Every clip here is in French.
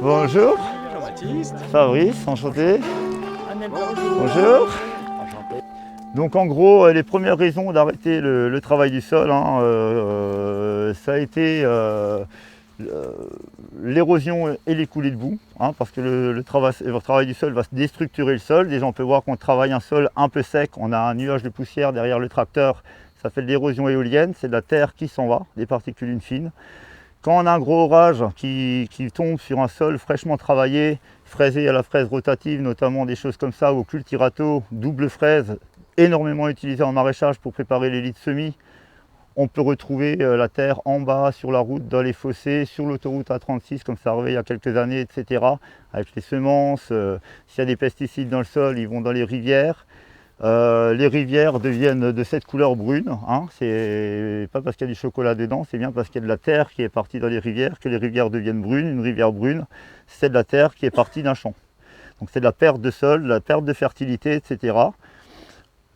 Bonjour. Jean-Baptiste. Fabrice, enchanté. Bonjour. Bonjour. Enchanté. Donc en gros, les premières raisons d'arrêter le travail du sol, ça a été euh, l'érosion et les coulées de boue, parce que le travail du sol va déstructurer le sol. Déjà on peut voir qu'on travaille un sol un peu sec, on a un nuage de poussière derrière le tracteur, ça fait de l'érosion éolienne, c'est de la terre qui s'en va, des particules fines. Quand on a un gros orage qui tombe sur un sol fraîchement travaillé, fraisé à la fraise rotative, notamment des choses comme ça, ou au cultirato, double fraise, énormément utilisé en maraîchage pour préparer les lits de semis, on peut retrouver la terre en bas, sur la route, dans les fossés, sur l'autoroute A36, comme ça arrivait il y a quelques années, etc. Avec les semences, s'il y a des pesticides dans le sol, ils vont dans les rivières. Les rivières deviennent de cette couleur brune, c'est pas parce qu'il y a du chocolat dedans, c'est bien parce qu'il y a de la terre qui est partie dans les rivières que les rivières deviennent brunes. Une rivière brune, c'est de la terre qui est partie d'un champ. Donc c'est de la perte de sol, de la perte de fertilité, etc.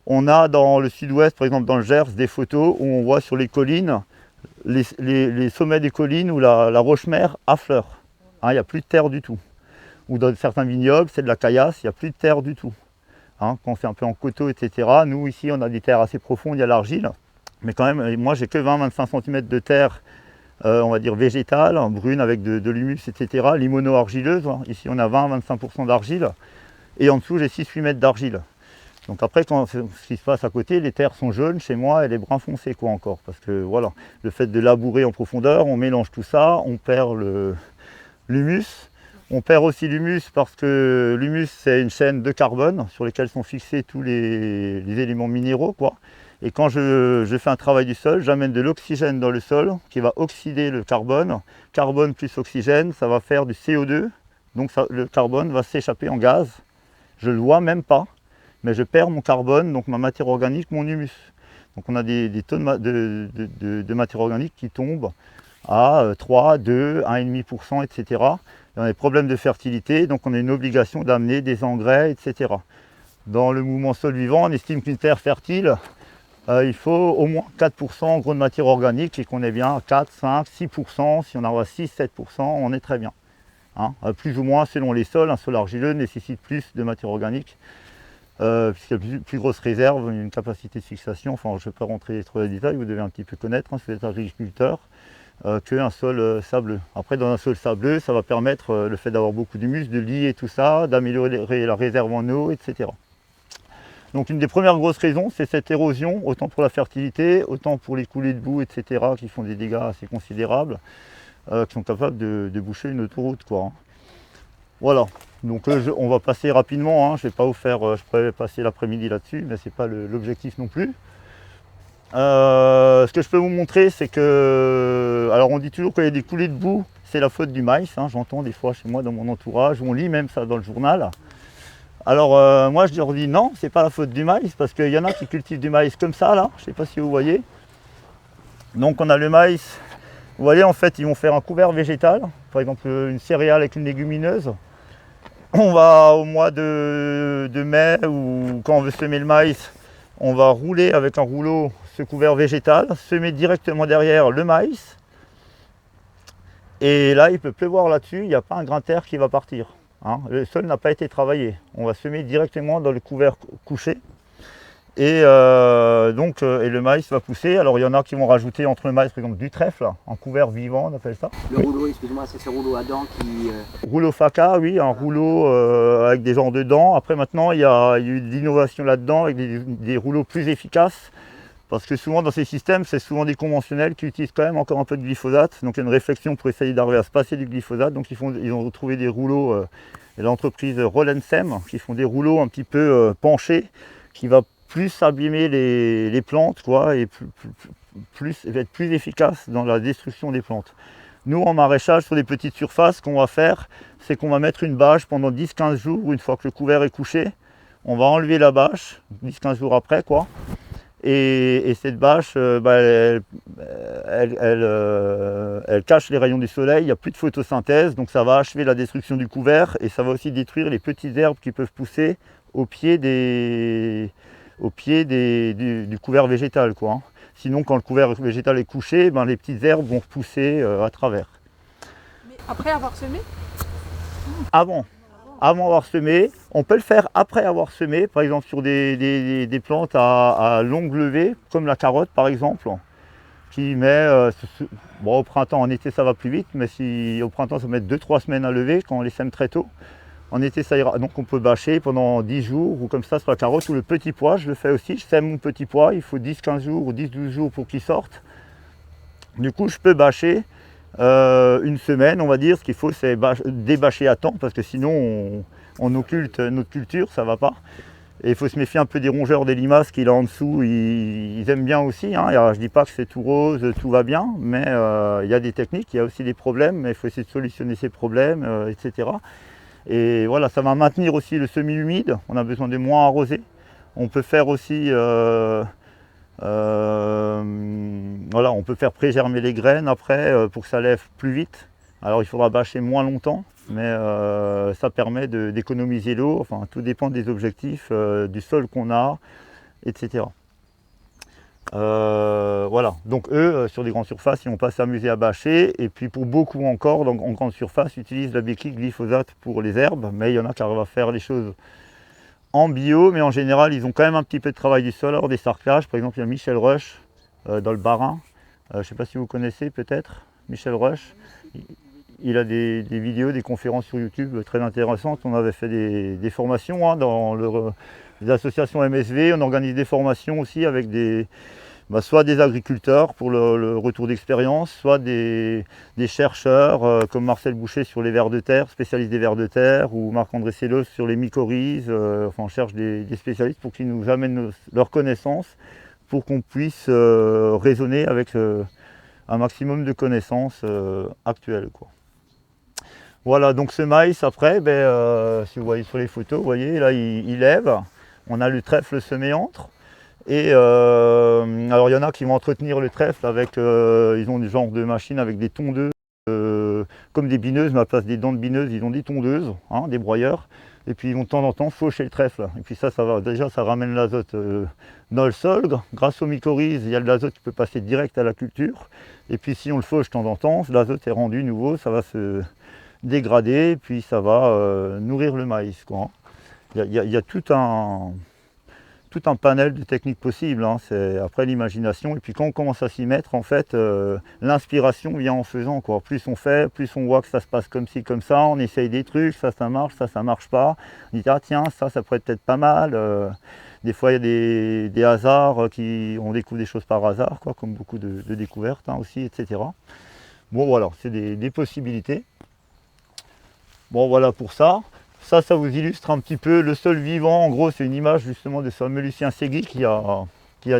On a dans le sud-ouest, par exemple dans le Gers, des photos où on voit sur les collines, les sommets des collines où la roche-mère affleure. Il n'y a plus de terre du tout. Ou dans certains vignobles, c'est de la caillasse, il n'y a plus de terre du tout. Quand c'est un peu en coteau, etc. Nous, ici, on a des terres assez profondes, il y a l'argile. Mais quand même, moi, j'ai que 20-25 cm de terre, on va dire végétale, brune, avec de l'humus, etc. Limono-argileuse. Ici, on a 20-25% d'argile. Et en dessous, j'ai 6-8 mètres d'argile. Donc après, ce qui se passe à côté, les terres sont jaunes chez moi et les bruns foncés, quoi, encore. Parce que, voilà, le fait de labourer en profondeur, on mélange tout ça, on perd l'humus. On perd aussi l'humus parce que l'humus, c'est une chaîne de carbone sur lesquelles sont fixés tous les éléments minéraux, quoi. Et quand je fais un travail du sol, j'amène de l'oxygène dans le sol qui va oxyder le carbone. Carbone plus oxygène, ça va faire du CO2. Donc le carbone va s'échapper en gaz. Je ne le vois même pas, mais je perds mon carbone, donc ma matière organique, mon humus. Donc on a des tonnes de matière organique qui tombent à 3, 2, 1,5%, etc. On a des problèmes de fertilité, donc on a une obligation d'amener des engrais, etc. Dans le mouvement sol vivant, on estime qu'une terre fertile, il faut au moins 4% en gros de matière organique et qu'on est bien à 4, 5, 6%. Si on arrive à 6, 7%, on est très bien. Plus ou moins selon les sols, un sol argileux nécessite plus de matière organique puisqu'il y a plus grosse réserve, une capacité de fixation. Enfin, je ne vais pas rentrer trop dans les détails, vous devez un petit peu connaître si vous êtes agriculteur. Qu'un sol sableux. Après, dans un sol sableux, ça va permettre le fait d'avoir beaucoup d'humus, de lier tout ça, d'améliorer la réserve en eau, etc. Donc une des premières grosses raisons, c'est cette érosion, autant pour la fertilité, autant pour les coulées de boue, etc., qui font des dégâts assez considérables, qui sont capables de boucher une autoroute, quoi. Voilà, donc on va passer rapidement, je ne vais pas vous faire, je pourrais passer l'après-midi là-dessus, mais ce n'est pas l'objectif non plus. Ce que je peux vous montrer, c'est que, alors on dit toujours qu'il y a des coulées de boue, c'est la faute du maïs, j'entends des fois chez moi dans mon entourage, on lit même ça dans le journal. Alors moi je leur dis non, c'est pas la faute du maïs, parce qu'il y en a qui cultivent du maïs comme ça là, je ne sais pas si vous voyez. Donc on a le maïs, vous voyez en fait ils vont faire un couvert végétal, par exemple une céréale avec une légumineuse. On va au mois de mai ou quand on veut semer le maïs, on va rouler avec un rouleau ce couvert végétal, semer directement derrière le maïs. Et là, il peut pleuvoir là-dessus, il n'y a pas un grain de terre qui va partir. Le sol n'a pas été travaillé. On va semer directement dans le couvert couché. Et le maïs va pousser. Alors il y en a qui vont rajouter entre le maïs, par exemple, du trèfle, un couvert vivant, on appelle ça. Le rouleau, excuse-moi, c'est ce rouleau à dents qui... Rouleau Faca, oui, un rouleau avec des genres de dents. Après maintenant, il y a eu de l'innovation là-dedans avec des rouleaux plus efficaces. Parce que souvent dans ces systèmes, c'est souvent des conventionnels qui utilisent quand même encore un peu de glyphosate. Donc il y a une réflexion pour essayer d'arriver à se passer du glyphosate. Donc ils ont retrouvé des rouleaux, l'entreprise Rollensem, qui font des rouleaux un petit peu penchés, qui va plus abîmer les plantes, quoi, et être plus efficace dans la destruction des plantes. Nous, en maraîchage, sur des petites surfaces, ce qu'on va faire, c'est qu'on va mettre une bâche pendant 10-15 jours, une fois que le couvert est couché. On va enlever la bâche, 10-15 jours après, quoi. Et cette bâche, elle cache les rayons du soleil, il n'y a plus de photosynthèse, donc ça va achever la destruction du couvert et ça va aussi détruire les petites herbes qui peuvent pousser au pied du couvert végétal, quoi. Sinon, quand le couvert végétal est couché, les petites herbes vont repousser à travers. Mais après avoir semé? Avant. Avant avoir semé. On peut le faire après avoir semé, par exemple sur des plantes à longue levée, comme la carotte par exemple, qui met, bon, au printemps, en été ça va plus vite, mais si au printemps ça met 2-3 semaines à lever quand on les sème très tôt. En été ça ira, donc on peut bâcher pendant 10 jours ou comme ça sur la carotte ou le petit pois, je le fais aussi, je sème mon petit pois, il faut 10-15 jours ou 10-12 jours pour qu'il sorte. Du coup je peux bâcher une semaine on va dire, ce qu'il faut c'est débâcher à temps parce que sinon on occulte notre culture, ça va pas. Et il faut se méfier un peu des rongeurs, des limaces qui là en dessous, ils aiment bien aussi. Hein. Alors, je ne dis pas que c'est tout rose, tout va bien, mais il y a des techniques, il y a aussi des problèmes, mais il faut essayer de solutionner ces problèmes, etc. Et voilà, ça va maintenir aussi le semis humide, on a besoin de moins arroser. On peut faire aussi, voilà, on peut faire pré-germer les graines après pour que ça lève plus vite. Alors il faudra bâcher moins longtemps, mais ça permet d'économiser l'eau, enfin tout dépend des objectifs, du sol qu'on a, etc. Voilà, donc eux, sur des grandes surfaces, ils vont pas s'amuser à bâcher, et puis pour beaucoup encore, donc, en grande surface, utilisent la béquille glyphosate pour les herbes, mais il y en a qui arrivent à faire les choses en bio, mais en général, ils ont quand même un petit peu de travail du sol, alors des sarclages, par exemple, il y a Michel Rush, dans le Bas-Rhin, je ne sais pas si vous connaissez peut-être, Michel Rush. Il a des vidéos, des conférences sur YouTube très intéressantes. On avait fait des formations hein, dans les associations MSV. On organise des formations aussi avec soit des agriculteurs pour le retour d'expérience, soit des chercheurs comme Marcel Boucher sur les vers de terre, spécialiste des vers de terre, ou Marc-André Sellos sur les mycorhizes. Enfin, on cherche des spécialistes pour qu'ils nous amènent leurs connaissances pour qu'on puisse raisonner avec un maximum de connaissances actuelles, quoi. Voilà, donc ce maïs après, si vous voyez sur les photos, vous voyez là il lève, on a le trèfle semé entre. Et alors il y en a qui vont entretenir le trèfle avec, ils ont des genres de machines avec des tondeuses, comme des bineuses, mais à la place des dents de bineuses, ils ont des tondeuses, hein, des broyeurs. Et puis ils vont de temps en temps faucher le trèfle. Et puis ça va, déjà ça ramène l'azote dans le sol. Grâce aux mycorhizes, il y a de l'azote qui peut passer direct à la culture. Et puis si on le fauche de temps en temps, l'azote est rendu nouveau, ça va se dégrader, puis ça va nourrir le maïs, quoi. Il y a tout un panel de techniques possibles, hein. C'est après l'imagination. Et puis quand on commence à s'y mettre, en fait, l'inspiration vient en faisant, quoi. Plus on fait, plus on voit que ça se passe comme ci, comme ça. On essaye des trucs, ça marche, ça marche pas. On dit ah tiens, ça pourrait être pas mal. Des fois il y a des hasards, on découvre des choses par hasard, quoi, comme beaucoup de découvertes hein, aussi, etc. Bon voilà, c'est des possibilités. Bon voilà pour ça. Ça vous illustre un petit peu le sol vivant. En gros, c'est une image justement de ce fameux Lucien Segui qui a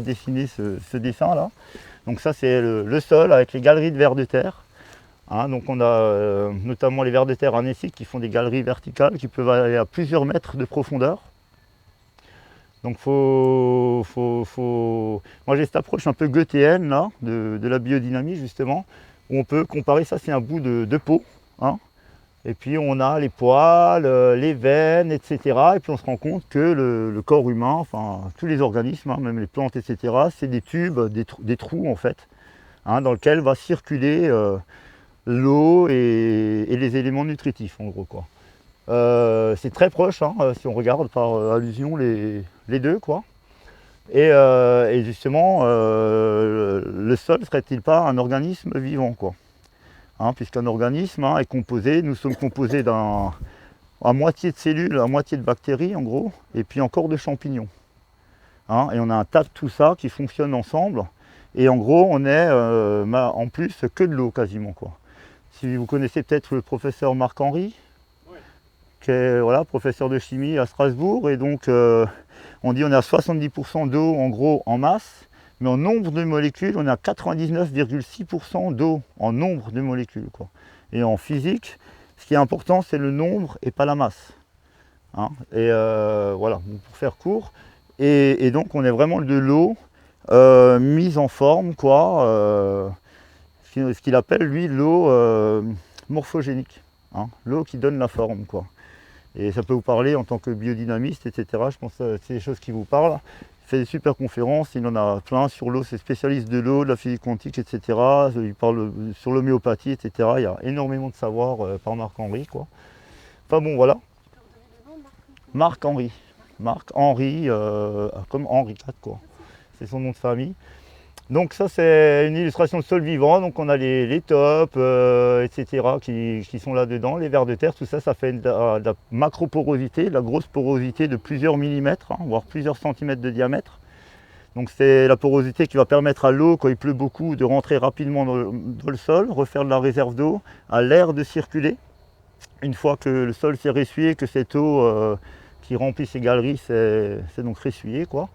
dessiné ce dessin-là. Donc ça, c'est le sol avec les galeries de vers de terre. Hein, donc on a notamment les vers de terre anéciques qui font des galeries verticales qui peuvent aller à plusieurs mètres de profondeur. Donc moi j'ai cette approche un peu goethéenne là, de la biodynamie justement, où on peut comparer ça, c'est un bout de peau. Hein. Et puis on a les poils, les veines, etc. Et puis on se rend compte que le corps humain, enfin tous les organismes, hein, même les plantes, etc., c'est des tubes, des trous en fait, hein, dans lesquels va circuler l'eau et les éléments nutritifs en gros, quoi. C'est très proche, hein, si on regarde par allusion les deux, quoi. Et justement, le sol serait-il pas un organisme vivant, quoi. Hein, puisqu'un organisme est composé, nous sommes composés à moitié de cellules, à moitié de bactéries en gros, et puis encore de champignons. Hein, et on a un tas de tout ça qui fonctionne ensemble, et en gros on est en plus que de l'eau quasiment, quoi. Si vous connaissez peut-être le professeur Marc-Henri, oui, qui est voilà, professeur de chimie à Strasbourg, et donc on dit on est à 70% d'eau en gros en masse. Mais en nombre de molécules, on est à 99,6% d'eau en nombre de molécules, quoi. Et en physique, ce qui est important, c'est le nombre et pas la masse. Hein. Et voilà, pour faire court. Et donc, on est vraiment de l'eau mise en forme, quoi. Ce qu'il appelle, lui, l'eau morphogénique. Hein. L'eau qui donne la forme, quoi. Et ça peut vous parler en tant que biodynamiste, etc. Je pense que c'est des choses qui vous parlent. Il fait des super conférences, il en a plein sur l'eau, c'est spécialiste de l'eau, de la physique quantique, etc. Il parle sur l'homéopathie, etc. Il y a énormément de savoir par Marc-Henri, quoi. Enfin bon, voilà. Marc-Henri. Marc-Henri, comme Henri IV, quoi. C'est son nom de famille. Donc ça, c'est une illustration de sol vivant. Donc on a les tops, etc. qui sont là-dedans, les vers de terre. Tout ça, ça fait de la macroporosité, de la grosse porosité de plusieurs millimètres, hein, voire plusieurs centimètres de diamètre. Donc c'est la porosité qui va permettre à l'eau, quand il pleut beaucoup, de rentrer rapidement dans le sol, refaire de la réserve d'eau, à l'air de circuler. Une fois que le sol s'est ressuyé, que cette eau qui remplit ces galeries, c'est donc ressuyé, quoi.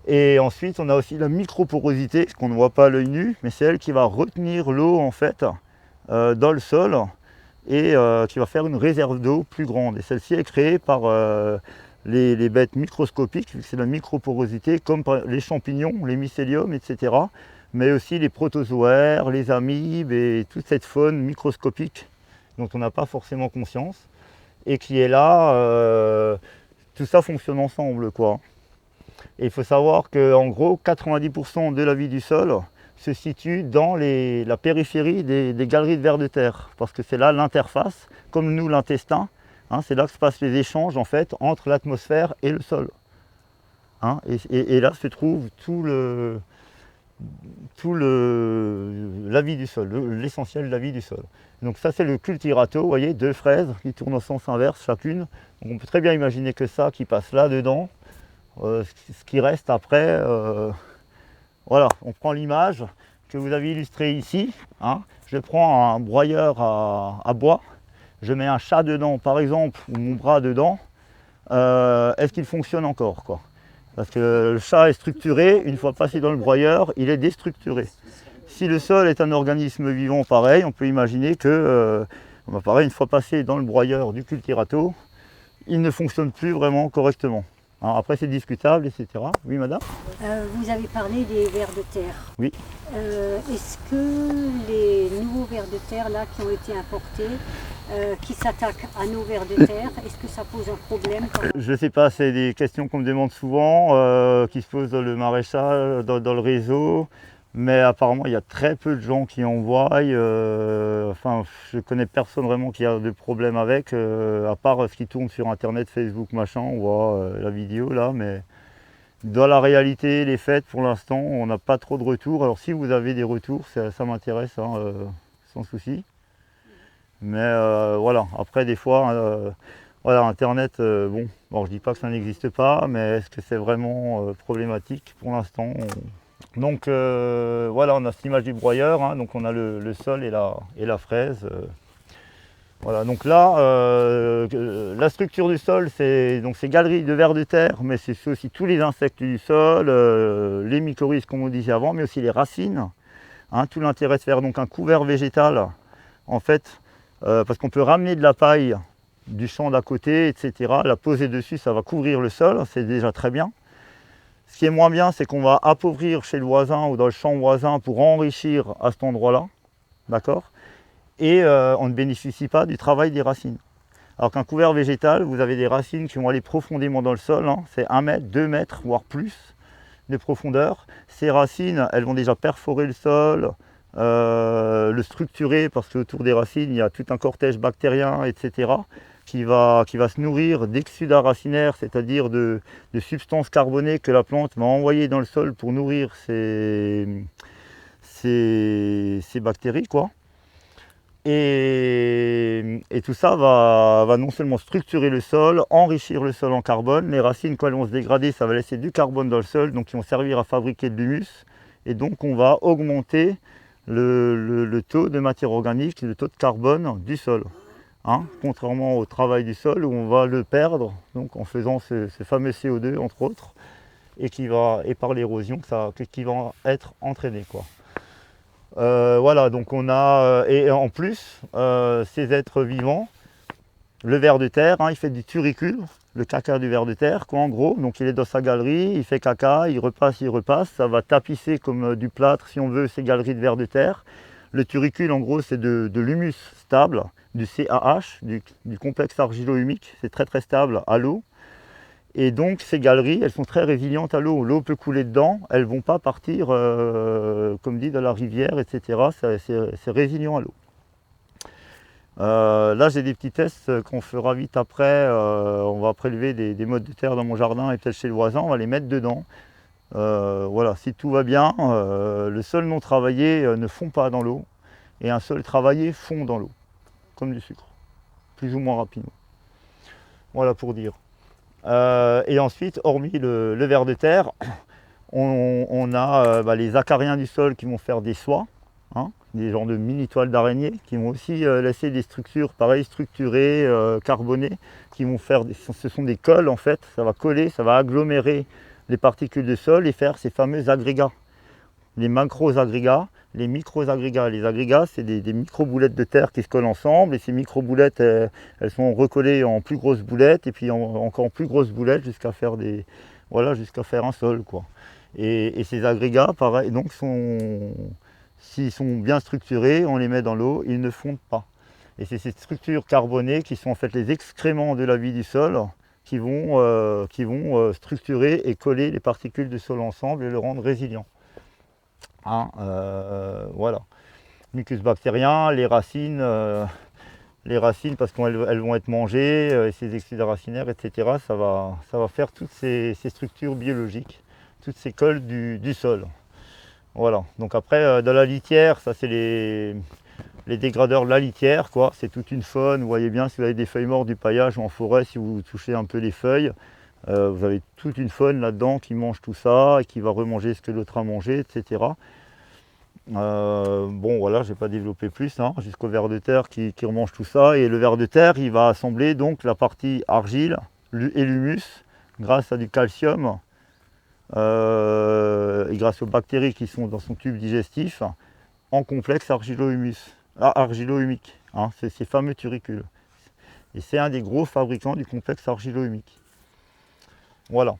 Et ensuite, on a aussi la microporosité, qu'on ne voit pas à l'œil nu, mais c'est elle qui va retenir l'eau en fait dans le sol et qui va faire une réserve d'eau plus grande. Et celle-ci est créée par les bêtes microscopiques, c'est la microporosité, comme les champignons, les mycéliums, etc. Mais aussi les protozoaires, les amibes et toute cette faune microscopique dont on n'a pas forcément conscience et qui est là. Tout ça fonctionne ensemble, quoi. Et il faut savoir qu'en gros, 90% de la vie du sol se situe dans la périphérie des galeries de vers de terre. Parce que c'est là l'interface, comme nous l'intestin, hein, c'est là que se passent les échanges en fait, entre l'atmosphère et le sol. Hein, et là se trouve la vie du sol, l'essentiel de la vie du sol. Donc ça c'est le cultirato, vous voyez, 2 fraises qui tournent en sens inverse chacune. Donc on peut très bien imaginer que ça qui passe là-dedans. Ce qui reste après, voilà, on prend l'image que vous avez illustrée ici, hein. Je prends un broyeur à bois, je mets un chat dedans par exemple, ou mon bras dedans, est-ce qu'il fonctionne encore, quoi? Parce que le chat est structuré, une fois passé dans le broyeur, il est déstructuré. Si le sol est un organisme vivant pareil, on peut imaginer que, pareil, une fois passé dans le broyeur du cultirato, il ne fonctionne plus vraiment correctement. Alors après c'est discutable, etc. Oui madame? Vous avez parlé des vers de terre. Oui. Est-ce que les nouveaux vers de terre là qui ont été importés, qui s'attaquent à nos vers de terre, est-ce que ça pose un problème? Je ne sais pas, c'est des questions qu'on me demande souvent, qui se posent dans le maraîchage, dans le réseau. Mais apparemment, il y a très peu de gens qui en voient. Enfin, je connais personne vraiment qui a de problème avec, à part ce qui tourne sur Internet, Facebook, machin, on voit la vidéo là. Mais dans la réalité, les faits, pour l'instant, on n'a pas trop de retours. Alors si vous avez des retours, ça m'intéresse, hein, sans souci. Mais voilà, après des fois, voilà, Internet, bon, je dis pas que ça n'existe pas, mais est-ce que c'est vraiment problématique pour l'instant? Donc voilà, on a cette image du broyeur, hein, donc on a le sol et la fraise. Voilà, donc là, la structure du sol, c'est donc ces galeries de vers de terre, mais c'est aussi tous les insectes du sol, les mycorhizes comme on disait avant, mais aussi les racines. Hein, tout l'intérêt de faire donc un couvert végétal, en fait, parce qu'on peut ramener de la paille du champ d'à côté, etc. La poser dessus, ça va couvrir le sol, c'est déjà très bien. Ce qui est moins bien, c'est qu'on va appauvrir chez le voisin ou dans le champ voisin pour enrichir à cet endroit-là, d'accord? Et on ne bénéficie pas du travail des racines. Alors qu'un couvert végétal, vous avez des racines qui vont aller profondément dans le sol, hein, c'est 1 mètre, 2 mètres, voire plus de profondeur. Ces racines, elles vont déjà perforer le sol, le structurer, parce qu'autour des racines, il y a tout un cortège bactérien, etc., qui va se nourrir d'exsudat racinaire, c'est-à-dire de substances carbonées que la plante va envoyer dans le sol pour nourrir ces bactéries, quoi. Et tout ça va non seulement structurer le sol, enrichir le sol en carbone. Les racines, quand elles vont se dégrader, ça va laisser du carbone dans le sol, donc qui vont servir à fabriquer de l'humus. Et donc on va augmenter le taux de matière organique, le taux de carbone du sol. Hein, contrairement au travail du sol où on va le perdre donc en faisant ce fameux CO2 entre autres et par l'érosion qui va être entraîné, quoi. Voilà, donc on a et en plus ces êtres vivants, le ver de terre, hein, il fait du turicule, le caca du ver de terre, quoi, en gros. Donc il est dans sa galerie, il fait caca, il repasse, ça va tapisser comme du plâtre si on veut ces galeries de ver de terre. Le turicule en gros c'est de l'humus stable, du CAH, du complexe argilo-humique, c'est très très stable à l'eau. Et donc ces galeries, elles sont très résilientes à l'eau. L'eau peut couler dedans, elles ne vont pas partir, comme dit, dans la rivière, etc. C'est résilient à l'eau. Là, j'ai des petits tests qu'on fera vite après. On va prélever des mottes de terre dans mon jardin et peut-être chez le voisin, on va les mettre dedans. Voilà, si tout va bien, le sol non travaillé ne fond pas dans l'eau et un sol travaillé fond dans l'eau, comme du sucre, plus ou moins rapidement. Voilà pour dire. Et ensuite, hormis le ver de terre, on a les acariens du sol qui vont faire des soies, hein, des genres de mini toiles d'araignée, qui vont aussi laisser des structures pareilles, structurées, carbonées, qui vont faire, ce sont des cols en fait, ça va coller, ça va agglomérer les particules de sol et faire ces fameux agrégats. Les macro-agrégats, les micro-agrégats. Les agrégats, c'est des micro-boulettes de terre qui se collent ensemble et ces micro-boulettes, elles sont recollées en plus grosses boulettes et puis encore plus grosses boulettes jusqu'à faire jusqu'à faire un sol, quoi. Et ces agrégats, pareil, donc s'ils sont bien structurés, on les met dans l'eau, ils ne fondent pas. Et c'est ces structures carbonées qui sont en fait les excréments de la vie du sol qui vont structurer et coller les particules de sol ensemble et le rendre résilient. Hein, voilà. Mucus bactérien, les racines parce qu'elles vont être mangées, et ces exudes racinaires, etc. Ça va faire toutes ces structures biologiques, toutes ces colles du sol. Voilà. Donc après, dans la litière, ça c'est les dégradeurs de la litière, quoi. C'est toute une faune. Vous voyez bien, si vous avez des feuilles mortes du paillage ou en forêt, si vous touchez un peu les feuilles, vous avez toute une faune là-dedans qui mange tout ça et qui va remanger ce que l'autre a mangé, etc. Bon, voilà, je ne vais pas développer plus, hein, jusqu'au ver de terre qui remange tout ça. Et le ver de terre, il va assembler donc la partie argile et l'humus grâce à du calcium et grâce aux bactéries qui sont dans son tube digestif en complexe argilo-humique, hein, c'est ces fameux turicules. Et c'est un des gros fabricants du complexe argilo-humique. Voilà.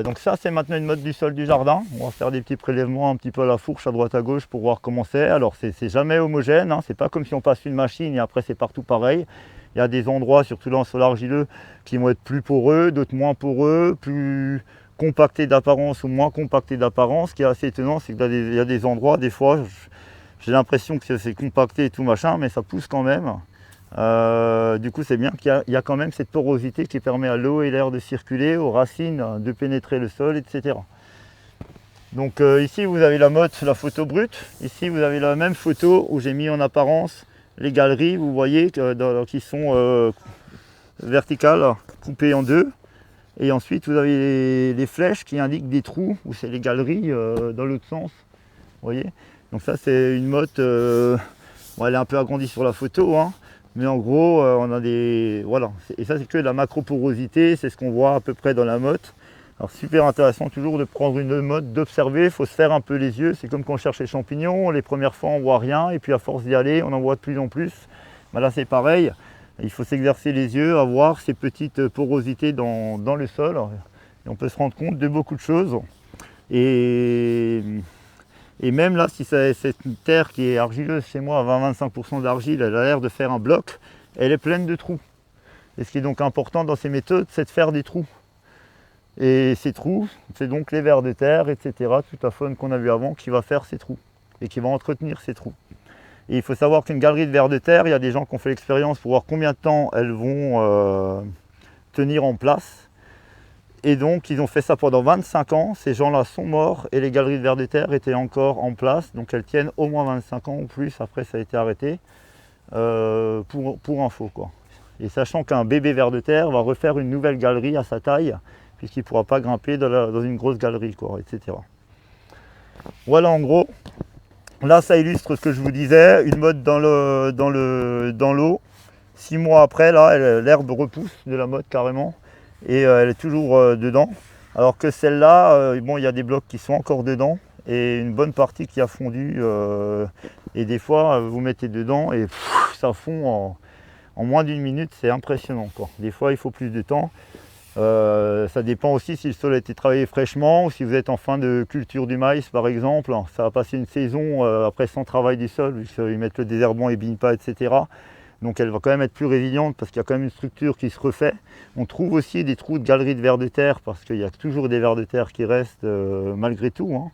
Donc ça, c'est maintenant une mode du sol du jardin. On va faire des petits prélèvements un petit peu à la fourche à droite à gauche pour voir comment c'est. Alors c'est jamais homogène, hein. C'est pas comme si on passe une machine et après c'est partout pareil. Il y a des endroits, surtout dans le sol argileux, qui vont être plus poreux, d'autres moins poreux, plus compactés d'apparence ou moins compactés d'apparence. Ce qui est assez étonnant, c'est qu'il y a des endroits, des fois, j'ai l'impression que c'est compacté et tout machin, mais ça pousse quand même. Du coup, c'est bien qu'il y a quand même cette porosité qui permet à l'eau et l'air de circuler, aux racines de pénétrer le sol, etc. Donc ici, vous avez la photo brute. Ici, vous avez la même photo où j'ai mis en apparence les galeries, vous voyez, qui sont verticales, coupées en deux. Et ensuite, vous avez les flèches qui indiquent des trous, où c'est les galeries dans l'autre sens. Vous voyez. Donc ça, c'est une motte, bon, elle est un peu agrandie sur la photo, hein. Mais en gros, on a des... Voilà, et ça c'est que de la macroporosité, c'est ce qu'on voit à peu près dans la motte. Alors super intéressant toujours de prendre une motte, d'observer, il faut se faire un peu les yeux. C'est comme quand on cherche les champignons, les premières fois on voit rien, et puis à force d'y aller, on en voit de plus en plus. Ben là c'est pareil, il faut s'exercer les yeux, à voir ces petites porosités dans le sol. Et on peut se rendre compte de beaucoup de choses. Et même là, si cette terre qui est argileuse chez moi, à 20-25% d'argile, elle a l'air de faire un bloc, elle est pleine de trous. Et ce qui est donc important dans ces méthodes, c'est de faire des trous. Et ces trous, c'est donc les vers de terre, etc., toute la faune qu'on a vue avant qui va faire ces trous et qui va entretenir ces trous. Et il faut savoir qu'une galerie de vers de terre, il y a des gens qui ont fait l'expérience pour voir combien de temps elles vont tenir en place. Et donc ils ont fait ça pendant 25 ans, ces gens-là sont morts et les galeries de vers de terre étaient encore en place, donc elles tiennent au moins 25 ans ou plus, après ça a été arrêté, pour info, quoi. Et sachant qu'un bébé ver de terre va refaire une nouvelle galerie à sa taille, puisqu'il ne pourra pas grimper dans une grosse galerie, quoi, etc. Voilà en gros, là ça illustre ce que je vous disais, une motte dans l'eau, 6 mois après, là l'herbe repousse de la motte carrément. Et elle est toujours dedans, alors que celle-là, bon, il y a des blocs qui sont encore dedans et une bonne partie qui a fondu, et des fois vous mettez dedans et ça fond en moins d'une minute, c'est impressionnant, quoi. Des fois il faut plus de temps, ça dépend aussi si le sol a été travaillé fraîchement ou si vous êtes en fin de culture du maïs par exemple, ça va passer une saison après sans travail du sol, ils mettent le désherbant et bignent pas, etc. Donc elle va quand même être plus résiliente parce qu'il y a quand même une structure qui se refait. On trouve aussi des trous de galeries de vers de terre parce qu'il y a toujours des vers de terre qui restent malgré tout, hein.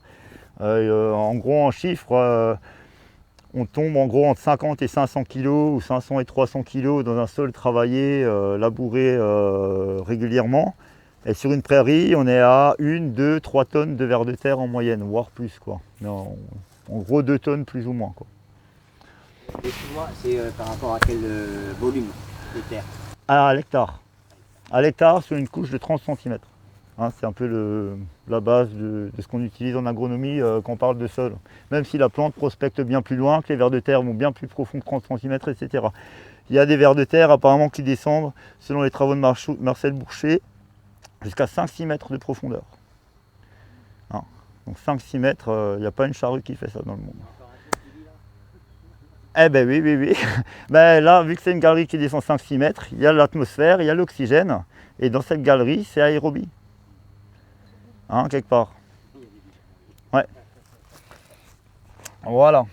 En gros, en chiffres, on tombe en gros entre 50 et 500 kg ou 500 et 300 kg dans un sol travaillé, labouré régulièrement. Et sur une prairie, on est à 1, 2, 3 tonnes de vers de terre en moyenne, voire plus, quoi. Mais en gros 2 tonnes plus ou moins, quoi. Excuse-moi, c'est par rapport à quel volume de terre? À l'hectare. À l'hectare sur une couche de 30 cm. Hein, c'est un peu la base de ce qu'on utilise en agronomie quand on parle de sol. Même si la plante prospecte bien plus loin, que les vers de terre vont bien plus profond que 30 cm, etc. Il y a des vers de terre apparemment qui descendent, selon les travaux de Marcel Bourcher, jusqu'à 5-6 mètres de profondeur. Hein, donc 5-6 mètres, il n'y a pas une charrue qui fait ça dans le monde. Eh ben oui, oui, oui. Ben là, vu que c'est une galerie qui descend 5-6 mètres, il y a l'atmosphère, il y a l'oxygène, et dans cette galerie, c'est aérobie. Hein, quelque part. Ouais. Voilà.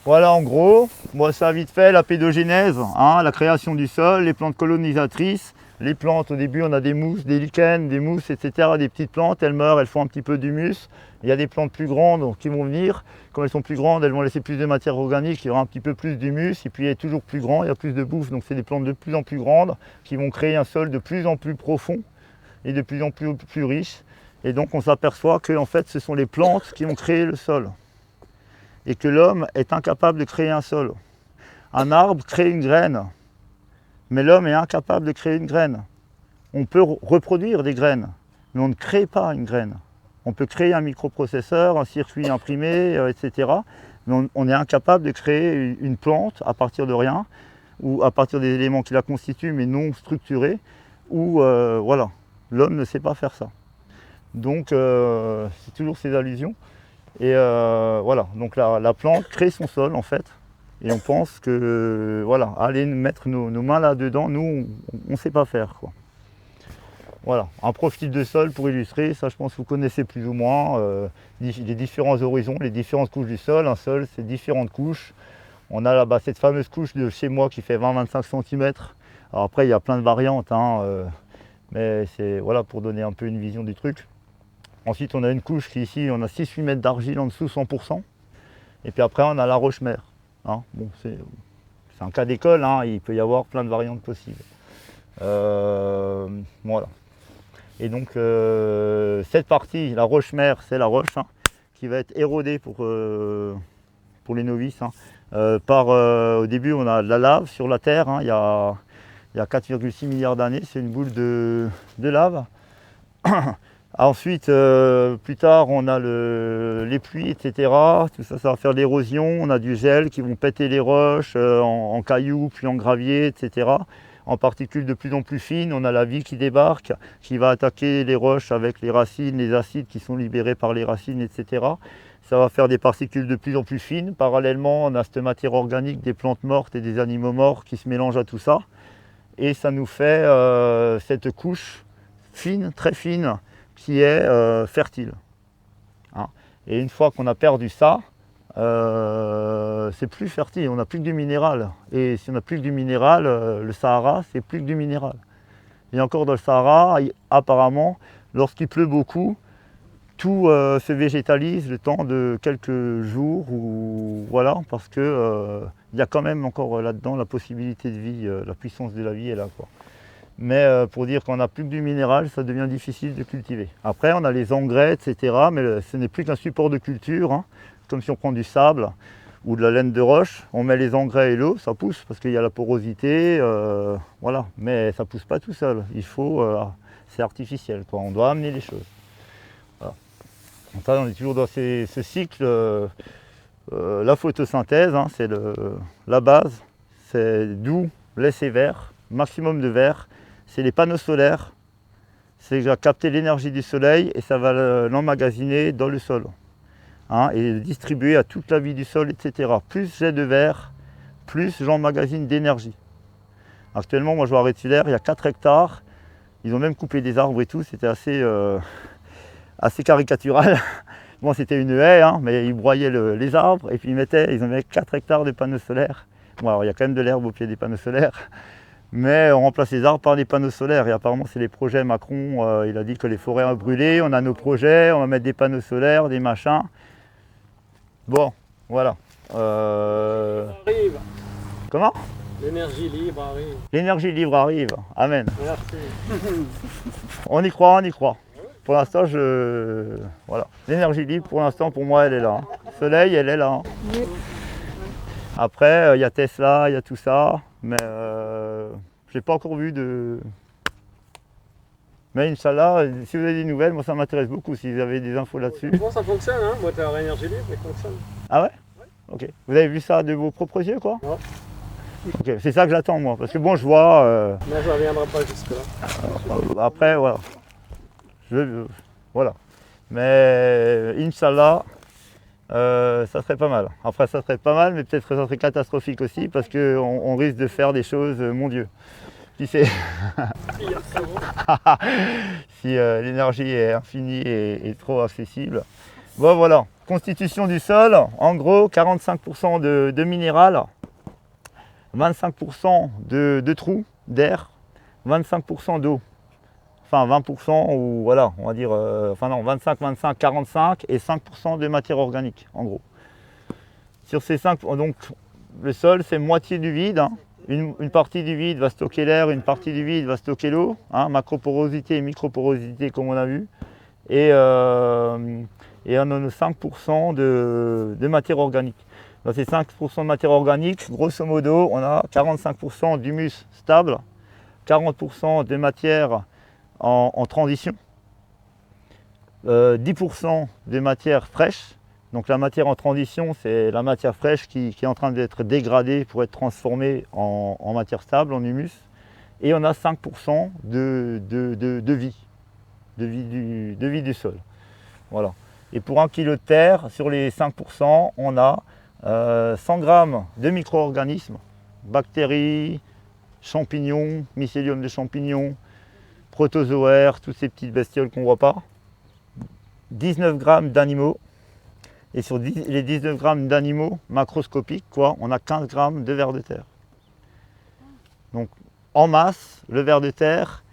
Voilà en gros, moi ça a vite fait la pédogénèse, hein, la création du sol, les plantes colonisatrices. Les plantes, au début, on a des mousses, des lichens, des mousses, etc. Des petites plantes, elles meurent, elles font un petit peu d'humus. Il y a des plantes plus grandes qui vont venir. Quand elles sont plus grandes, elles vont laisser plus de matière organique, il y aura un petit peu plus d'humus. Et puis, il est toujours plus grand, il y a plus de bouffe. Donc, c'est des plantes de plus en plus grandes qui vont créer un sol de plus en plus profond et de plus en plus riche. Et donc, on s'aperçoit que en fait, ce sont les plantes qui vont créer le sol. Et que l'homme est incapable de créer un sol. Un arbre crée une graine. Mais l'homme est incapable de créer une graine. On peut reproduire des graines, mais on ne crée pas une graine. On peut créer un microprocesseur, un circuit imprimé, etc. Mais on est incapable de créer une plante à partir de rien, ou à partir des éléments qui la constituent, mais non structurés, ou voilà, l'homme ne sait pas faire ça. Donc c'est toujours ces allusions. Et voilà, donc la plante crée son sol en fait. Et on pense que, voilà, aller mettre nos mains là-dedans, nous, on ne sait pas faire, quoi. Voilà, un profil de sol pour illustrer, ça je pense que vous connaissez plus ou moins, les différents horizons, les différentes couches du sol. Un sol, c'est différentes couches. On a là-bas cette fameuse couche de chez moi qui fait 20-25 cm. Alors après, il y a plein de variantes, hein, mais c'est voilà, pour donner un peu une vision du truc. Ensuite, on a une couche qui ici, on a 6-8 mètres d'argile en dessous, 100%. Et puis après, on a la roche-mère. Hein, bon, c'est un cas d'école, hein, il peut y avoir plein de variantes possibles. Voilà. Et donc cette partie, la roche-mère, c'est la roche hein, qui va être érodée pour les novices. Hein, au début, on a de la lave sur la terre, hein, il y a 4,6 milliards d'années, c'est une boule de lave. Ensuite, plus tard, on a les pluies, etc. Tout ça, ça va faire de l'érosion. On a du gel qui vont péter les roches en cailloux, puis en gravier, etc. En particules de plus en plus fines, on a la vie qui débarque, qui va attaquer les roches avec les racines, les acides qui sont libérés par les racines, etc. Ça va faire des particules de plus en plus fines. Parallèlement, on a cette matière organique des plantes mortes et des animaux morts qui se mélangent à tout ça. Et ça nous fait cette couche fine, très fine, qui est fertile. Hein. Et une fois qu'on a perdu ça, c'est plus fertile, on n'a plus que du minéral. Et si on n'a plus que du minéral, le Sahara, c'est plus que du minéral. Et encore dans le Sahara, apparemment, lorsqu'il pleut beaucoup, tout se végétalise le temps de quelques jours, ou voilà, parce que il y a quand même encore là-dedans la possibilité de vie, la puissance de la vie est là, quoi. Mais pour dire qu'on n'a plus que du minéral, ça devient difficile de cultiver. Après, on a les engrais, etc. Mais ce n'est plus qu'un support de culture, hein, comme si on prend du sable ou de la laine de roche, on met les engrais et l'eau, ça pousse parce qu'il y a la porosité, voilà. Mais ça ne pousse pas tout seul. Il faut, c'est artificiel, quoi. On doit amener les choses. Voilà. Donc ça, on est toujours dans ce cycle. La photosynthèse, hein, c'est la base. C'est d'où laisser vert, maximum de verre. C'est les panneaux solaires, c'est que j'ai capté l'énergie du soleil et ça va l'emmagasiner dans le sol. Hein, et le distribuer à toute la vie du sol, etc. Plus j'ai de verre, plus j'emmagasine d'énergie. Actuellement, moi je vois à Rétulaire, il y a 4 hectares. Ils ont même coupé des arbres et tout, c'était assez caricatural. Bon, c'était une haie, hein, mais ils broyaient les arbres et puis ils en mettaient 4 hectares de panneaux solaires. Bon, alors il y a quand même de l'herbe au pied des panneaux solaires. Mais on remplace les arbres par des panneaux solaires et apparemment c'est les projets Macron, il a dit que les forêts ont brûlé, on a nos projets, on va mettre des panneaux solaires, des machins. Bon, voilà. Arrive. Comment? L'énergie libre arrive. L'énergie libre arrive. Amen. Merci. On y croit, on y croit. Pour l'instant, voilà. L'énergie libre, pour l'instant, pour moi, elle est là. Hein. Le soleil, elle est là. Hein. Après, il y a Tesla, il y a tout ça, mais je n'ai pas encore vu de... Mais Inch'Allah, si vous avez des nouvelles, moi ça m'intéresse beaucoup, si vous avez des infos là-dessus. Bon, ça fonctionne, hein. Moteur énergie libre, il fonctionne. Ah ouais? Ok. Vous avez vu ça de vos propres yeux, quoi? Ouais. Ok, c'est ça que j'attends, moi. Parce que bon, je vois... Mais ça ne reviendra pas jusque-là. Après, voilà. Voilà. Mais Inch'Allah, ça serait pas mal. Après, ça serait pas mal, mais peut-être que ça serait catastrophique aussi, parce qu'on risque de faire des choses, mon Dieu. Qui sait? Si l'énergie est infinie et trop accessible. Bon, voilà. Constitution du sol, en gros, 45% de minéral, 25% de trous, d'air, 25% d'eau. Enfin 20% ou voilà, on va dire, enfin non, 25, 25, 45 et 5% de matière organique, en gros. Sur ces 5, donc le sol c'est moitié du vide, hein. Une partie du vide va stocker l'air, une partie du vide va stocker l'eau, hein, macroporosité et microporosité comme on a vu. Et on a 5% de matière organique. Dans ces 5% de matière organique, grosso modo, on a 45% d'humus stable, 40% de matière en transition, 10% de matière fraîche. Donc la matière en transition, c'est la matière fraîche qui est en train d'être dégradée pour être transformée en matière stable, en humus. Et on a 5% de vie du sol. Voilà. Et pour 1 kg de terre, sur les 5%, on a 100 grammes de micro-organismes, bactéries, champignons, mycélium de champignons, protozoaires, toutes ces petites bestioles qu'on ne voit pas, 19 grammes d'animaux, et sur les 19 grammes d'animaux macroscopiques, on a 15 grammes de vers de terre. Donc en masse, le ver de terre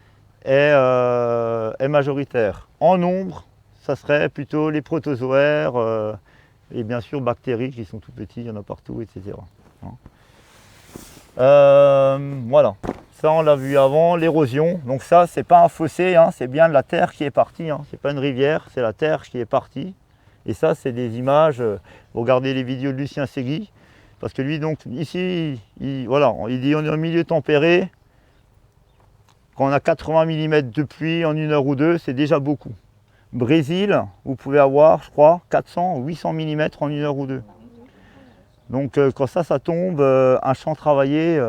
est majoritaire. En nombre, ça serait plutôt les protozoaires et bien sûr bactéries qui sont tout petits, il y en a partout, etc. Voilà. Ça, on l'a vu avant, l'érosion. Donc ça, c'est pas un fossé, hein, c'est bien de la terre qui est partie. Hein. C'est pas une rivière, c'est la terre qui est partie. Et ça, c'est des images. Regardez les vidéos de Lucien Segui. Parce que lui, donc, ici, voilà, il dit on est au milieu tempéré. Quand on a 80 mm de pluie en 1 heure ou 2, c'est déjà beaucoup. Brésil, vous pouvez avoir, je crois, 400 ou 800 mm en 1 heure ou 2. Donc quand ça tombe, un champ travaillé,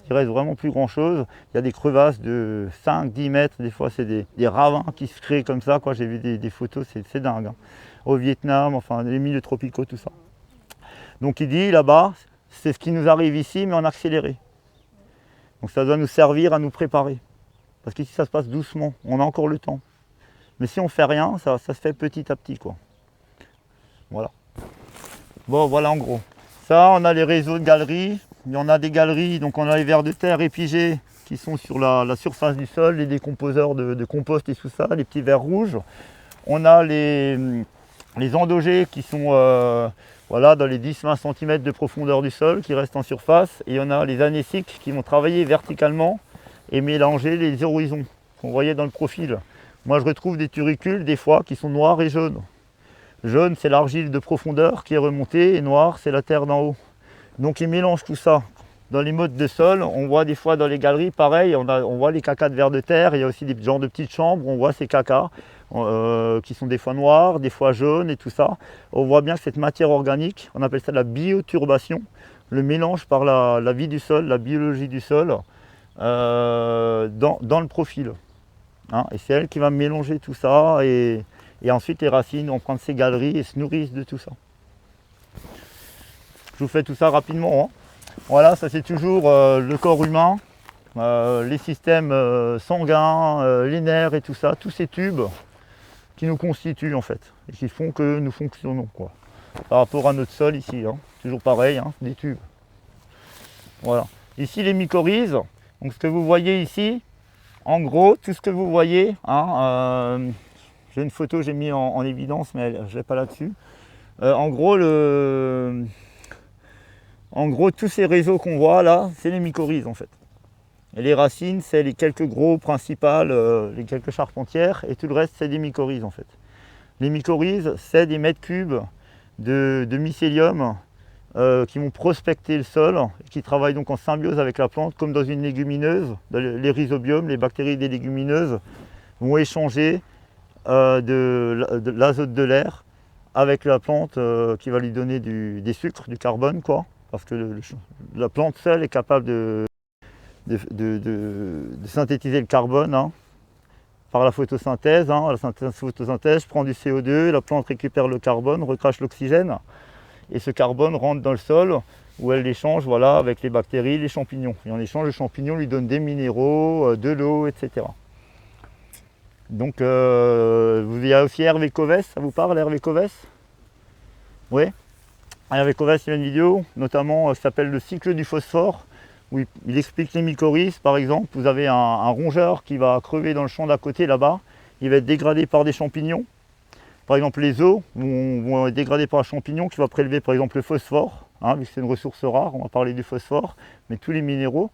il reste vraiment plus grand chose. Il y a des crevasses de 5-10 mètres, des fois c'est des ravins qui se créent comme ça, quoi. J'ai vu des photos, c'est dingue. Hein. Au Vietnam, enfin les milieux tropicaux, tout ça. Donc il dit là-bas, c'est ce qui nous arrive ici, mais en accéléré. Donc ça doit nous servir à nous préparer. Parce qu'ici ça se passe doucement, on a encore le temps. Mais si on ne fait rien, ça se fait petit à petit, quoi. Voilà. Bon, voilà en gros. Ça, on a les réseaux de galeries. Il y en a des galeries, donc on a les vers de terre épigés qui sont sur la surface du sol, les décomposeurs de compost et tout ça, les petits vers rouges. On a les endogés qui sont voilà, dans les 10-20 cm de profondeur du sol, qui restent en surface. Et on a les anéciques qui vont travailler verticalement et mélanger les horizons qu'on voyait dans le profil. Moi, je retrouve des turicules, des fois, qui sont noirs et jaunes. Jaune, c'est l'argile de profondeur qui est remontée, et noir, c'est la terre d'en haut. Donc, ils mélangent tout ça. Dans les modes de sol, on voit des fois dans les galeries, pareil, on voit les cacas de vers de terre. Il y a aussi des genres de petites chambres, on voit ces cacas qui sont des fois noirs, des fois jaunes et tout ça. On voit bien que cette matière organique, on appelle ça la bioturbation, le mélange par la vie du sol, la biologie du sol, dans le profil. Hein, et c'est elle qui va mélanger tout ça et ensuite les racines vont prendre ces galeries et se nourrissent de tout ça. Je vous fais tout ça rapidement. Hein. Voilà, ça c'est toujours le corps humain, les systèmes sanguins, les nerfs et tout ça, tous ces tubes qui nous constituent en fait et qui font que nous fonctionnons quoi. Par rapport à notre sol ici, hein. Toujours pareil, hein, des tubes. Voilà. Ici les mycorhizes, donc ce que vous voyez ici, en gros, tout ce que vous voyez, hein, j'ai une photo, j'ai mis en évidence, mais je ne l'ai pas là-dessus. En gros, tous ces réseaux qu'on voit là, c'est les mycorhizes en fait. Et les racines, c'est les quelques gros principales, les quelques charpentières, et tout le reste, c'est des mycorhizes en fait. Les mycorhizes, c'est des mètres cubes de mycélium qui vont prospecter le sol, qui travaillent donc en symbiose avec la plante, comme dans une légumineuse. Les rhizobiums, les bactéries des légumineuses, vont échanger de l'azote de l'air avec la plante qui va lui donner des sucres, du carbone, quoi. Parce que la plante seule est capable de synthétiser le carbone hein, par la photosynthèse. Hein. La photosynthèse prend du CO2, la plante récupère le carbone, recrache l'oxygène. Et ce carbone rentre dans le sol où elle l'échange voilà, avec les bactéries, les champignons. Et en échange, les champignons lui donnent des minéraux, de l'eau, etc. Donc, il y a aussi Hervé Covès, ça vous parle, Hervé Covès? Oui. Hervé Covès, il y a une vidéo, notamment, qui s'appelle le cycle du phosphore, où il explique les mycorhizes. Par exemple, vous avez un rongeur qui va crever dans le champ d'à côté, là-bas. Il va être dégradé par des champignons. Par exemple, les eaux vont être dégradées par un champignon qui va prélever, par exemple, le phosphore, hein, vu que c'est une ressource rare, on va parler du phosphore, mais tous les minéraux.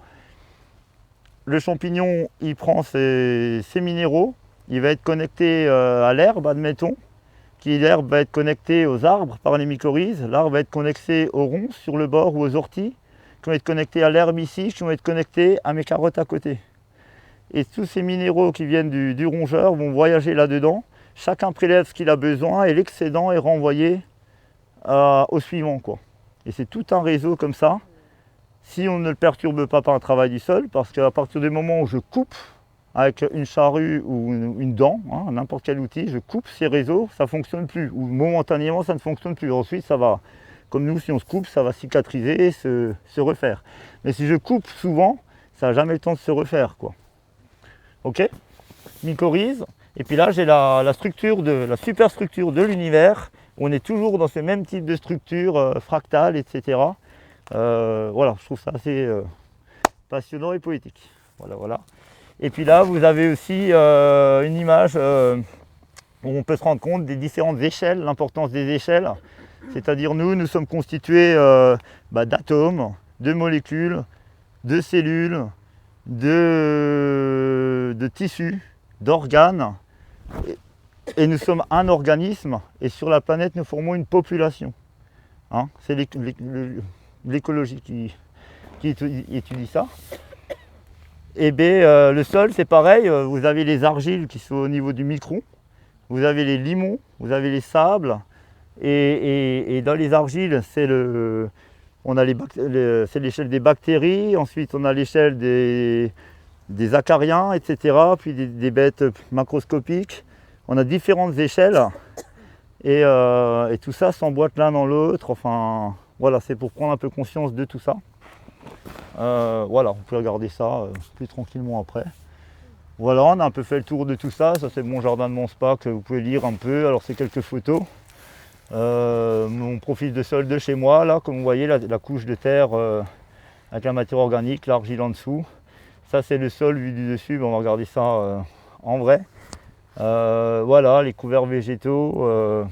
Le champignon, il prend ces minéraux, il va être connecté à l'herbe, admettons, l'herbe va être connectée aux arbres par les mycorhizes, l'arbre va être connecté aux ronces sur le bord ou aux orties, qui vont être connectés à l'herbe ici, qui vont être connectés à mes carottes à côté. Et tous ces minéraux qui viennent du rongeur vont voyager là-dedans, chacun prélève ce qu'il a besoin et l'excédent est renvoyé au suivant, quoi. Et c'est tout un réseau comme ça, si on ne le perturbe pas par un travail du sol, parce qu'à partir du moment où je coupe avec une charrue ou une dent, hein, n'importe quel outil, je coupe ces réseaux, ça ne fonctionne plus, ou momentanément ça ne fonctionne plus. Ensuite ça va, comme nous si on se coupe, ça va cicatriser et se refaire. Mais si je coupe souvent, ça n'a jamais le temps de se refaire, quoi. Ok? Mycorhize. Et puis là j'ai la superstructure de l'univers, où on est toujours dans ce même type de structure fractale, etc. Voilà, je trouve ça assez passionnant et poétique. Voilà. Et puis là, vous avez aussi une image où on peut se rendre compte des différentes échelles, l'importance des échelles. C'est-à-dire nous sommes constitués d'atomes, de molécules, de cellules, de tissus, d'organes. Et nous sommes un organisme, et sur la planète, nous formons une population. Hein, c'est l'écologie qui étudie ça. Et le sol, c'est pareil, vous avez les argiles qui sont au niveau du micron, vous avez les limons, vous avez les sables, et dans les argiles, c'est l'échelle des bactéries, ensuite on a l'échelle des acariens, etc., puis des bêtes macroscopiques. On a différentes échelles, et tout ça s'emboîte l'un dans l'autre, enfin, voilà, c'est pour prendre un peu conscience de tout ça. Voilà, on peut regarder ça plus tranquillement après. Voilà, on a un peu fait le tour de tout ça. Ça, c'est mon jardin de mon spa que vous pouvez lire un peu. Alors, c'est quelques photos. Mon profil de sol de chez moi, là, comme vous voyez, la couche de terre avec la matière organique, l'argile en dessous. Ça, c'est le sol vu du dessus. On va regarder ça en vrai. Voilà, les couverts végétaux.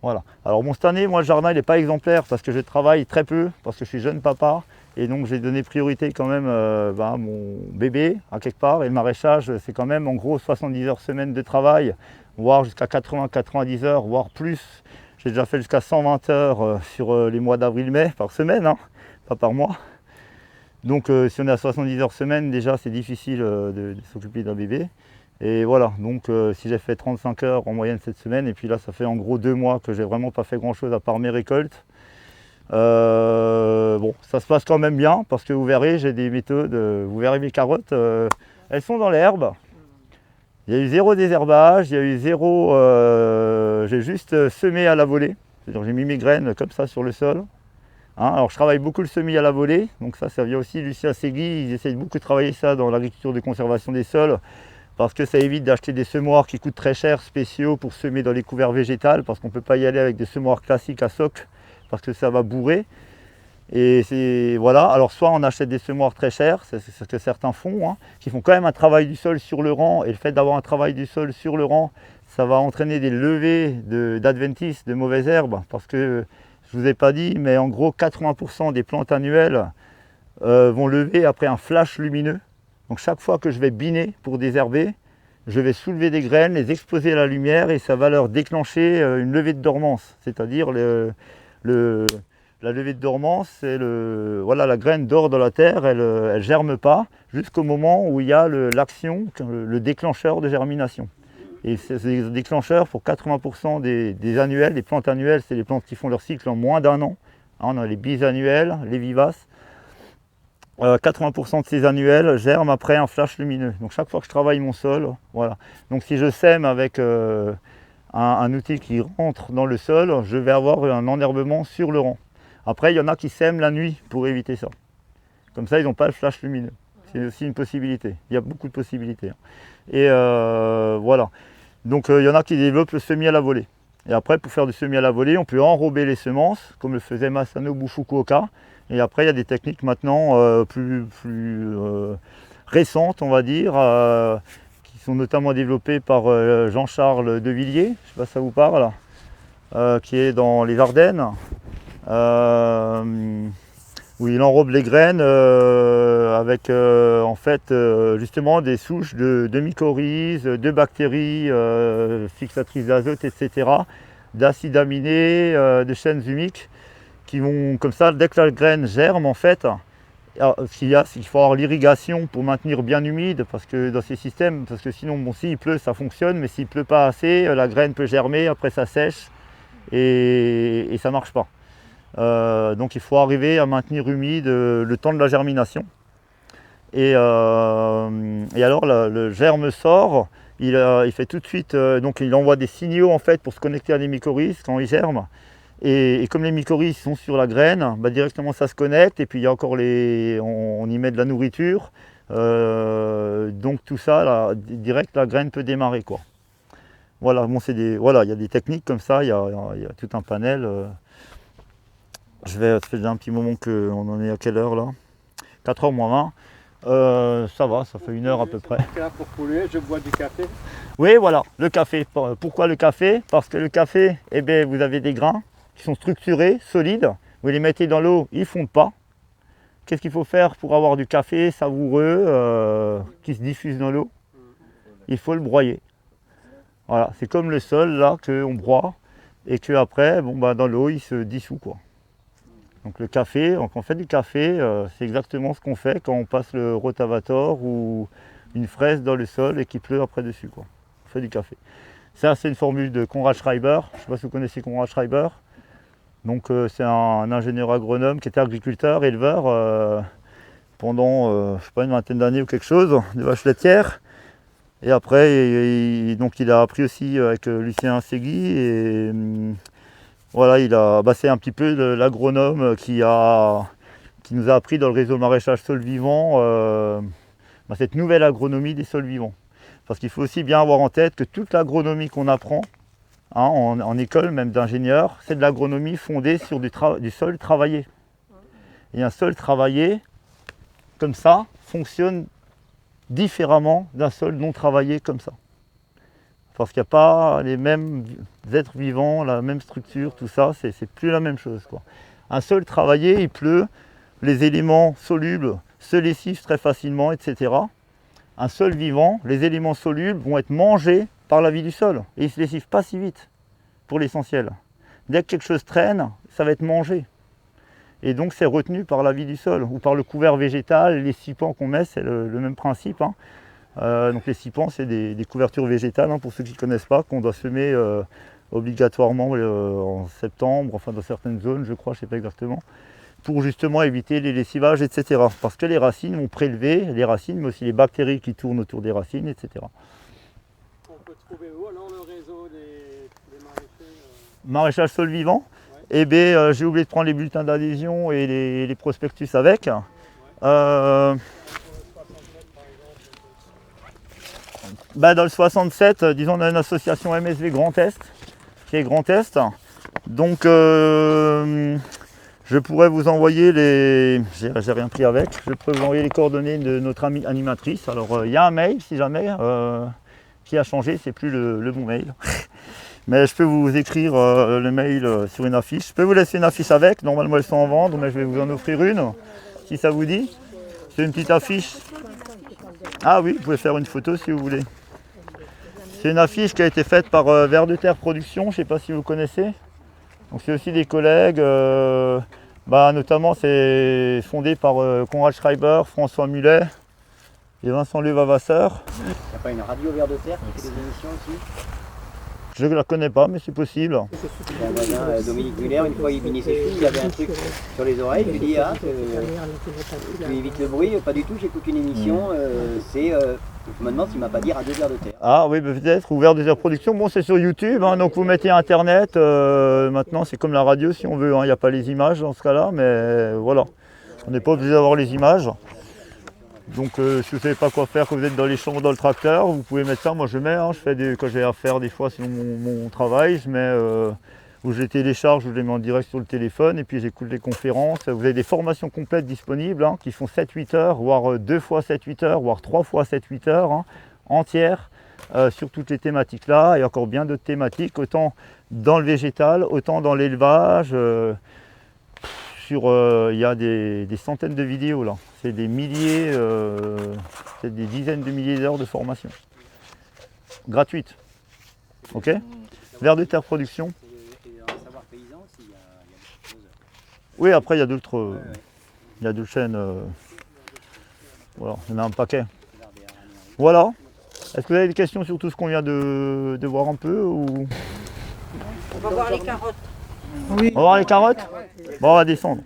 Voilà. Alors, cette année, moi, le jardin, il n'est pas exemplaire parce que je travaille très peu, parce que je suis jeune papa. Et donc j'ai donné priorité quand même à mon bébé à quelque part. Et le maraîchage, c'est quand même en gros 70 heures semaine de travail, voire jusqu'à 80-90 heures, voire plus. J'ai déjà fait jusqu'à 120 heures sur les mois d'avril-mai par semaine, hein, pas par mois. Donc si on est à 70 heures semaine, déjà c'est difficile de s'occuper d'un bébé. Et voilà, donc si j'ai fait 35 heures en moyenne cette semaine, et puis là ça fait en gros 2 mois que j'ai vraiment pas fait grand chose à part mes récoltes. Bon, ça se passe quand même bien parce que vous verrez, j'ai des méthodes. Vous verrez mes carottes, elles sont dans l'herbe. Il y a eu 0 désherbage, il y a eu 0. J'ai juste semé à la volée. C'est-à-dire j'ai mis mes graines comme ça sur le sol. Hein, alors je travaille beaucoup le semis à la volée, donc ça vient aussi Lucien Segui. Ils essayent beaucoup de travailler ça dans l'agriculture de conservation des sols parce que ça évite d'acheter des semoirs qui coûtent très cher, spéciaux pour semer dans les couverts végétales parce qu'on ne peut pas y aller avec des semoirs classiques à soc. Parce que ça va bourrer. Et c'est voilà, alors soit on achète des semoirs très chers, c'est ce que certains font, hein, qui font quand même un travail du sol sur le rang, et le fait d'avoir un travail du sol sur le rang, ça va entraîner des levées d'adventices, de mauvaises herbes, parce que je ne vous ai pas dit, mais en gros 80% des plantes annuelles vont lever après un flash lumineux. Donc chaque fois que je vais biner pour désherber, je vais soulever des graines, les exposer à la lumière et ça va leur déclencher une levée de dormance. C'est-à-dire la levée de dormance, c'est voilà, la graine dort dans la terre, elle ne germe pas jusqu'au moment où il y a l'action, le déclencheur de germination. Et ces déclencheurs, pour 80% des annuelles, des plantes annuelles, c'est les plantes qui font leur cycle en moins d'1 an. On a les bisannuelles, les vivaces. 80% de ces annuelles germent après un flash lumineux. Donc chaque fois que je travaille mon sol, voilà. Donc si je sème avec un outil qui rentre dans le sol, je vais avoir un enherbement sur le rang. Après, il y en a qui sèment la nuit pour éviter ça. Comme ça, ils n'ont pas le flash lumineux. C'est aussi une possibilité. Il y a beaucoup de possibilités. Et voilà. Donc il y en a qui développent le semis à la volée. Et après, pour faire du semis à la volée, on peut enrober les semences, comme le faisait Masanobu Fukuoka. Et après, il y a des techniques maintenant plus récentes, on va dire, qui sont notamment développées par Jean-Charles Devilliers, je ne sais pas si ça vous parle, qui est dans les Ardennes, où il enrobe les graines avec en fait justement des souches de mycorhizes, de bactéries fixatrices d'azote, etc., d'acides aminés, de chaînes humiques, qui vont comme ça, dès que la graine germe en fait, ce qu'il y a, c'est qu'il faut avoir l'irrigation pour maintenir bien humide, parce que dans ces systèmes, parce que sinon, bon, s'il pleut, ça fonctionne, mais s'il ne pleut pas assez, la graine peut germer, après ça sèche, et ça ne marche pas. Donc il faut arriver à maintenir humide le temps de la germination. Et alors le germe sort, il fait tout de suite, donc il envoie des signaux en fait pour se connecter à des mycorhizes quand il germe. Et comme les mycorhizes sont sur la graine, bah directement ça se connecte et puis il y a encore on y met de la nourriture. Donc tout ça, là, direct la graine peut démarrer quoi. Voilà, bon, voilà, il y a des techniques comme ça, il y a tout un panel. Ça fait déjà un petit moment qu'on en est à quelle heure là? 4h moins 20. Ça va, ça fait 1 heure à peu près. Là pour polluer, je bois du café. Oui, voilà, le café. Pourquoi le café? Parce que le café, eh bien, vous avez des grains qui sont structurés, solides. Vous les mettez dans l'eau, ils ne fondent pas. Qu'est-ce qu'il faut faire pour avoir du café savoureux qui se diffuse dans l'eau? Il faut le broyer. Voilà, c'est comme le sol là qu'on broie et qu'après, bon, bah, dans l'eau, il se dissout quoi. Donc le café, quand on fait du café, c'est exactement ce qu'on fait quand on passe le rotavator ou une fraise dans le sol et qu'il pleut après dessus quoi. On fait du café. Ça, c'est une formule de Konrad Schreiber. Je ne sais pas si vous connaissez Konrad Schreiber. Donc c'est un ingénieur agronome qui était agriculteur, éleveur pendant je sais pas, une vingtaine d'années ou quelque chose, de vaches laitières. Et après, donc il a appris aussi avec Lucien Segui et voilà, c'est un petit peu l'agronome qui nous a appris dans le réseau maraîchage sol vivant cette nouvelle agronomie des sols vivants. Parce qu'il faut aussi bien avoir en tête que toute l'agronomie qu'on apprend en école, même d'ingénieur, c'est de l'agronomie fondée sur du sol travaillé. Et un sol travaillé, comme ça, fonctionne différemment d'un sol non travaillé comme ça. Parce qu'il n'y a pas les mêmes êtres vivants, la même structure, tout ça, c'est plus la même chose, quoi. Un sol travaillé, il pleut, les éléments solubles se lessivent très facilement, etc. Un sol vivant, les éléments solubles vont être mangés par la vie du sol. Et ils ne se lessivent pas si vite, pour l'essentiel. Dès que quelque chose traîne, ça va être mangé. Et donc c'est retenu par la vie du sol, ou par le couvert végétal, les sipans qu'on met, c'est le même principe. Donc les sipans, c'est des couvertures végétales, pour ceux qui ne connaissent pas, qu'on doit semer obligatoirement en septembre, enfin dans certaines zones, je crois, je ne sais pas exactement, pour justement éviter les lessivages, etc. Parce que les racines vont prélever les racines, mais aussi les bactéries qui tournent autour des racines, etc. On peut trouver où alors le réseau des maraîchers Maraîchage sol vivant. Ouais. Eh bien, j'ai oublié de prendre les bulletins d'adhésion et les prospectus avec. Dans le 67, disons, on a une association MSV Grand Est, qui est Grand Est. Donc, je pourrais vous envoyer j'ai rien pris avec, je pourrais vous envoyer les coordonnées de notre amie animatrice. Alors, il y a un mail, si jamais, qui a changé, c'est plus le bon mail. Mais je peux vous écrire le mail sur une affiche. Je peux vous laisser une affiche avec, normalement elles sont en vente, mais je vais vous en offrir une, si ça vous dit. C'est une petite affiche. Ah oui, vous pouvez faire une photo si vous voulez. C'est une affiche qui a été faite par Vers de Terre Productions, je ne sais pas si vous connaissez. Donc c'est aussi des collègues, notamment c'est fondé par Conrad Schreiber, François Mulet et Vincent Levavasseur. Il n'y a pas une radio Vers de Terre qui fait des émissions aussi? Je ne la connais pas, mais c'est possible. J'ai un voisin, Dominique Muller, une fois il finit ses filles, il avait un truc sur les oreilles, je lui dis tu évites le bruit, pas du tout, j'écoute une émission, je me demande s'il ne m'a pas dit Radio Vers de Terre. Ah oui, peut-être, ou Vers de Terre Productions, bon c'est sur YouTube, hein, donc vous mettez internet, maintenant c'est comme la radio si on veut, hein, il n'y a pas les images dans ce cas-là, mais voilà, on n'est pas obligé d'avoir les images. Donc si vous ne savez pas quoi faire, que vous êtes dans les champs, dans le tracteur, vous pouvez mettre ça, moi je mets, hein, quand j'ai à faire des fois selon mon travail, je mets où je les télécharge, je les mets en direct sur le téléphone et puis j'écoute les conférences. Vous avez des formations complètes disponibles hein, qui font 7-8 heures, voire 2 fois 7-8 heures, voire 3 fois 7-8 heures hein, entières sur toutes les thématiques là et encore bien d'autres thématiques, autant dans le végétal, autant dans l'élevage. Il y a des centaines de vidéos là, c'est des milliers, c'est des dizaines de milliers d'heures de formation. Gratuite. Ok? Vers de Terre Productions. Oui, après il y a d'autres chaînes. Voilà, il y en a un paquet. Voilà. Est-ce que vous avez des questions sur tout ce qu'on vient de voir un peu ou... On va voir les carottes. On va voir les carottes? Bon, on va descendre.